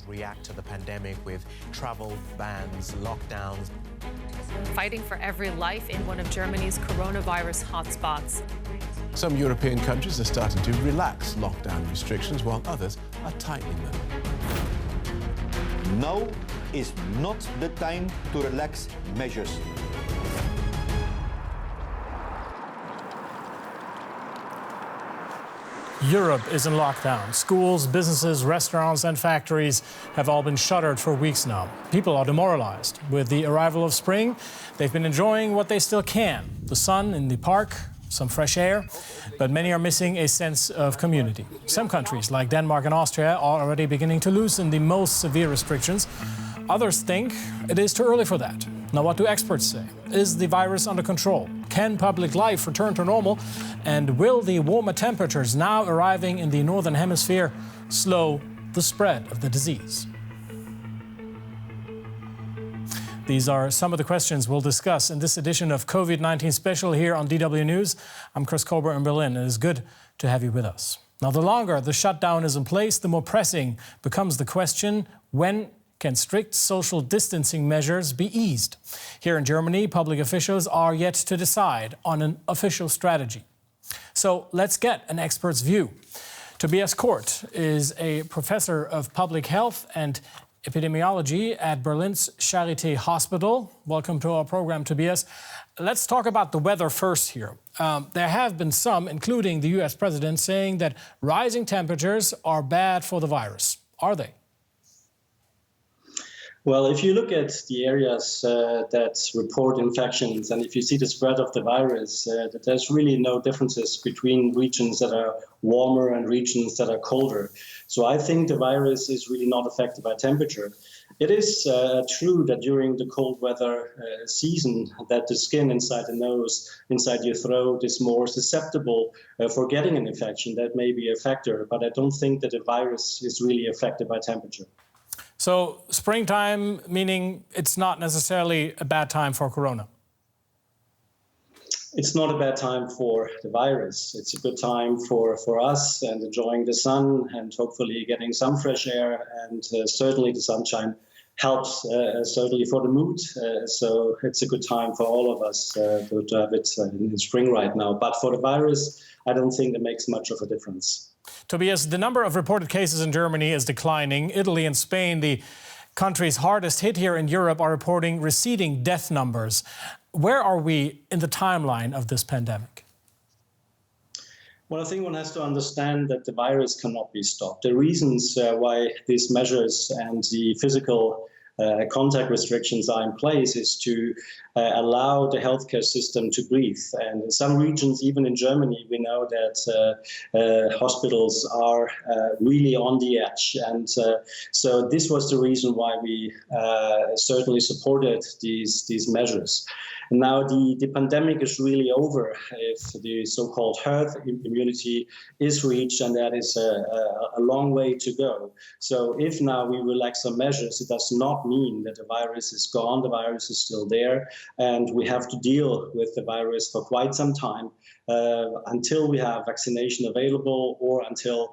React to the pandemic with travel bans, lockdowns. Fighting for every life in one of Germany's coronavirus hotspots. Some European countries are starting to relax lockdown restrictions while others are tightening them. Now is not the time to relax measures. Europe is in lockdown. Schools, businesses, restaurants and factories have all been shuttered for weeks now. People are demoralized. With the arrival of spring, they've been enjoying what they still can. The sun in the park, some fresh air, but many are missing a sense of community. Some countries, like Denmark and Austria, are already beginning to loosen the most severe restrictions. Others think it is too early for that. Now, what do experts say? Is the virus under control? Can public life return to normal? And will the warmer temperatures now arriving in the northern hemisphere slow the spread of the disease? These are some of the questions we'll discuss in this edition of COVID-19 Special here on DW News. I'm Chris Colbert in Berlin, and it is good to have you with us. Now, the longer the shutdown is in place, the more pressing becomes the question, when can strict social distancing measures be eased? Here in Germany, public officials are yet to decide on an official strategy. So let's get an expert's view. Tobias Kort is a professor of public health and epidemiology at Berlin's Charité Hospital. Welcome to our program, Tobias. Let's talk about the weather first here. There have been some, including the US president, saying that rising temperatures are bad for the virus. Are they? Well, if you look at the areas that report infections, and if you see the spread of the virus, that there's really no differences between regions that are warmer and regions that are colder. So I think the virus is really not affected by temperature. It is true that during the cold weather season that the skin inside the nose, inside your throat is more susceptible for getting an infection. That may be a factor, but I don't think that the virus is really affected by temperature. So springtime, meaning it's not necessarily a bad time for corona? It's not a bad time for the virus. It's a good time for us and enjoying the sun and hopefully getting some fresh air, and certainly the sunshine helps certainly for the mood. So it's a good time for all of us to have it in spring right now. But for the virus, I don't think that makes much of a difference. Tobias, the number of reported cases in Germany is declining. Italy and Spain, the countries hardest hit here in Europe, are reporting receding death numbers. Where are we in the timeline of this pandemic? Well, I think one has to understand that the virus cannot be stopped. The reasons why these measures and the physical contact restrictions are in place is to allow the healthcare system to breathe. And in some regions, even in Germany, we know that hospitals are really on the edge. And so this was the reason why we certainly supported these measures. And now the pandemic is really over if the so-called herd immunity is reached, and that is a long way to go. So if now we relax some measures, it does not mean that the virus is gone. The virus is still there, and we have to deal with the virus for quite some time until we have vaccination available, or until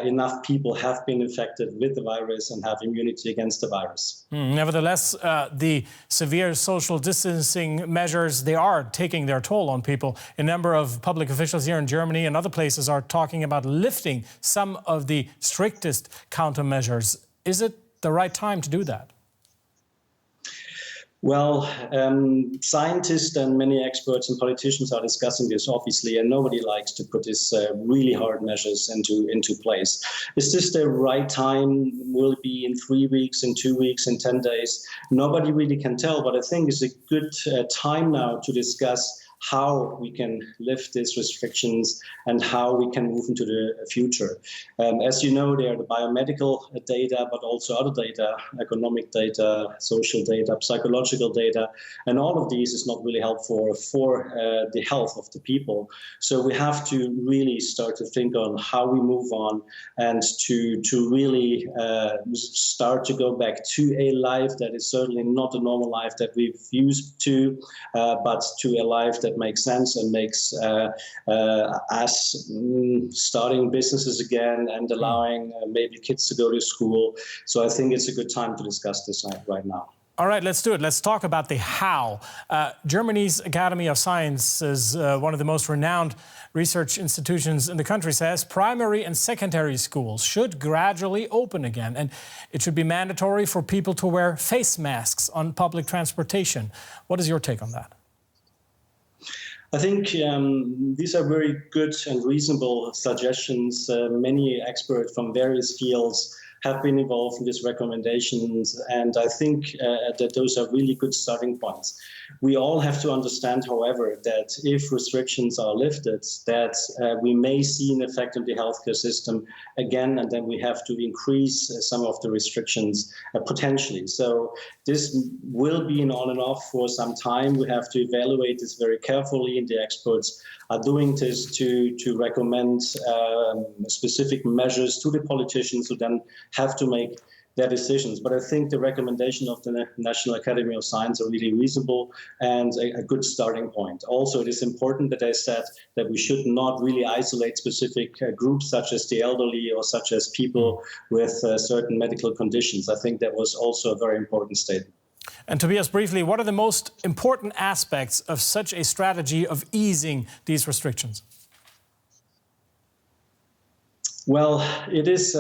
enough people have been infected with the virus and have immunity against the virus. Nevertheless, the severe social distancing measures, they are taking their toll on people. A number of public officials here in Germany and other places are talking about lifting some of the strictest countermeasures. Is it the right time to do that? Well, scientists and many experts and politicians are discussing this, obviously, and nobody likes to put these really hard measures into place. Is this the right time? Will it be in 3 weeks, in 2 weeks, in 10 days? Nobody really can tell, but I think it's a good time now to discuss how we can lift these restrictions and how we can move into the future. As you know, there are the biomedical data, but also other data, economic data, social data, psychological data, and all of these is not really helpful for the health of the people. So we have to really start to think on how we move on and to really start to go back to a life that is certainly not the normal life that we've used to, but to a life that that makes sense and makes us starting businesses again and allowing maybe kids to go to school. So I think it's a good time to discuss this right now. All right, let's do it. Let's talk about the how. Germany's Academy of Sciences, one of the most renowned research institutions in the country, says primary and secondary schools should gradually open again, and it should be mandatory for people to wear face masks on public transportation. What is your take on that? I think these are very good and reasonable suggestions. Many experts from various fields have been involved in these recommendations, and I think that those are really good starting points. We all have to understand, however, that if restrictions are lifted, that we may see an effect on the healthcare system again, and then we have to increase some of the restrictions potentially. So this will be an on and off for some time. We have to evaluate this very carefully, and the experts are doing this to recommend specific measures to the politicians who then have to make their decisions. But I think the recommendation of the National Academy of Science are really reasonable and a good starting point. Also, it is important that I said that we should not really isolate specific groups such as the elderly or such as people with certain medical conditions. I think that was also a very important statement. And Tobias, briefly, what are the most important aspects of such a strategy of easing these restrictions? Well, it is,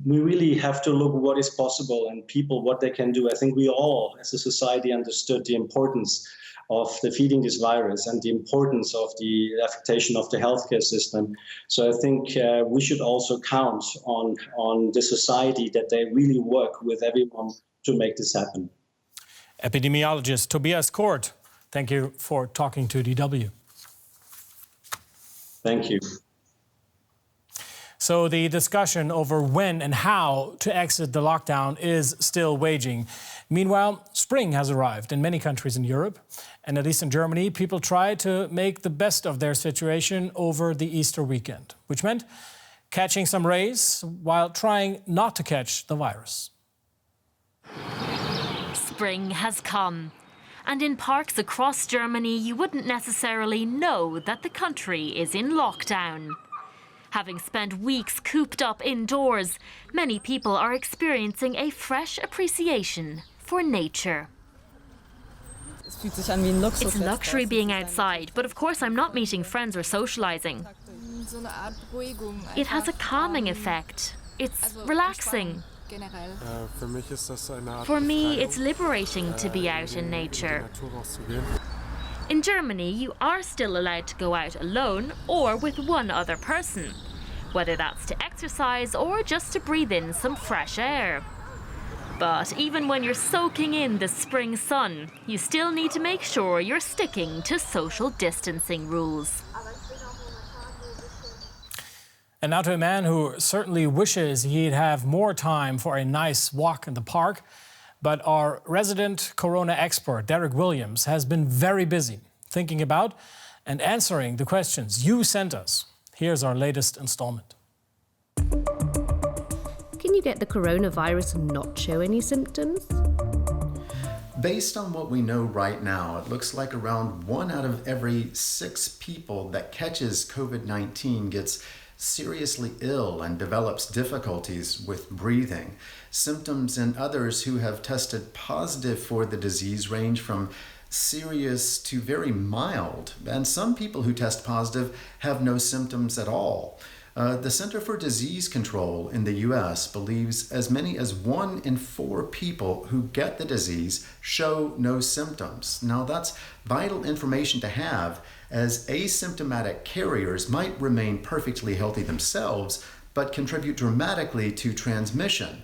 we really have to look what is possible and people, what they can do. I think we all, as a society, understood the importance of defeating this virus and the importance of the affectation of the healthcare system. So I think we should also count on the society that they really work with everyone to make this happen. Epidemiologist Tobias Kort, thank you for talking to DW. Thank you. So the discussion over when and how to exit the lockdown is still waging. Meanwhile, spring has arrived in many countries in Europe. And at least in Germany, people tried to make the best of their situation over the Easter weekend, which meant catching some rays while trying not to catch the virus. Spring has come. And in parks across Germany, you wouldn't necessarily know that the country is in lockdown. Having spent weeks cooped up indoors, many people are experiencing a fresh appreciation for nature. It's luxury being outside, but of course I'm not meeting friends or socializing. It has a calming effect. It's relaxing. For me, it's liberating to be out in nature. In Germany, you are still allowed to go out alone or with one other person, whether that's to exercise or just to breathe in some fresh air. But even when you're soaking in the spring sun, you still need to make sure you're sticking to social distancing rules. And now to a man who certainly wishes he'd have more time for a nice walk in the park. But our resident corona expert, Derek Williams, has been very busy thinking about and answering the questions you sent us. Here's our latest installment. Can you get the coronavirus and not show any symptoms? Based on what we know right now, it looks like around 1 out of every 6 people that catches COVID-19 gets seriously ill and develops difficulties with breathing. Symptoms in others who have tested positive for the disease range from serious to very mild, and some people who test positive have no symptoms at all. The Center for Disease Control in the US believes as many as 1 in 4 people who get the disease show no symptoms. Now that's vital information to have, as asymptomatic carriers might remain perfectly healthy themselves, but contribute dramatically to transmission.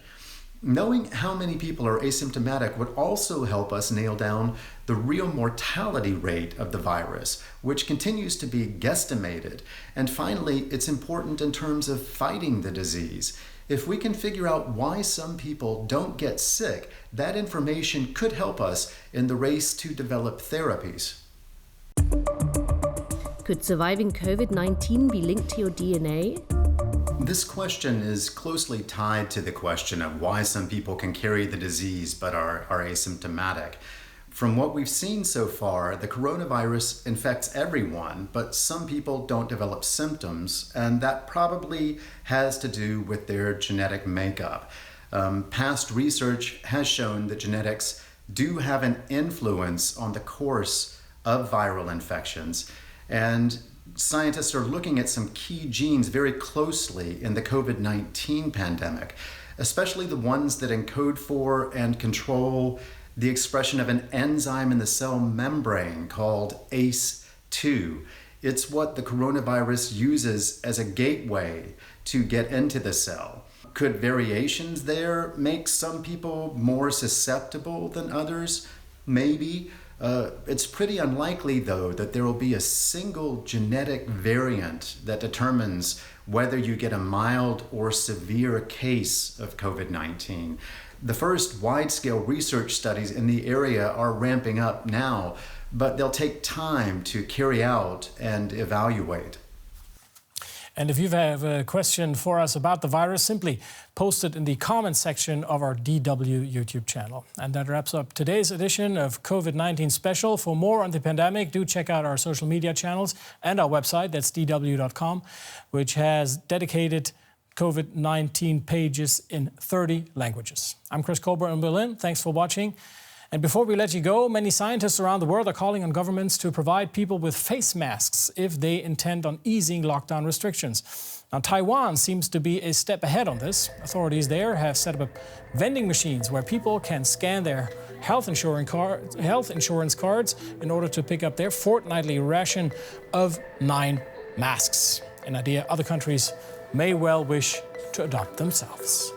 Knowing how many people are asymptomatic would also help us nail down the real mortality rate of the virus, which continues to be guesstimated. And finally, it's important in terms of fighting the disease. If we can figure out why some people don't get sick, that information could help us in the race to develop therapies. Could surviving COVID-19 be linked to your DNA? This question is closely tied to the question of why some people can carry the disease but are asymptomatic. From what we've seen so far, the coronavirus infects everyone, but some people don't develop symptoms, and that probably has to do with their genetic makeup. Past research has shown that genetics do have an influence on the course of viral infections, and scientists are looking at some key genes very closely in the COVID-19 pandemic, especially the ones that encode for and control the expression of an enzyme in the cell membrane called ACE2. It's what the coronavirus uses as a gateway to get into the cell. Could variations there make some people more susceptible than others? Maybe. It's pretty unlikely, though, that there will be a single genetic variant that determines whether you get a mild or severe case of COVID-19. The first wide-scale research studies in the area are ramping up now, but they'll take time to carry out and evaluate. And if you have a question for us about the virus, simply post it in the comments section of our DW YouTube channel. And that wraps up today's edition of COVID-19 Special. For more on the pandemic, do check out our social media channels and our website, that's dw.com, which has dedicated COVID-19 pages in 30 languages. I'm Chris Colbert in Berlin. Thanks for watching. And before we let you go, many scientists around the world are calling on governments to provide people with face masks if they intend on easing lockdown restrictions. Now, Taiwan seems to be a step ahead on this. Authorities there have set up vending machines where people can scan their health insurance cards in order to pick up their fortnightly ration of 9 masks. An idea other countries may well wish to adopt themselves.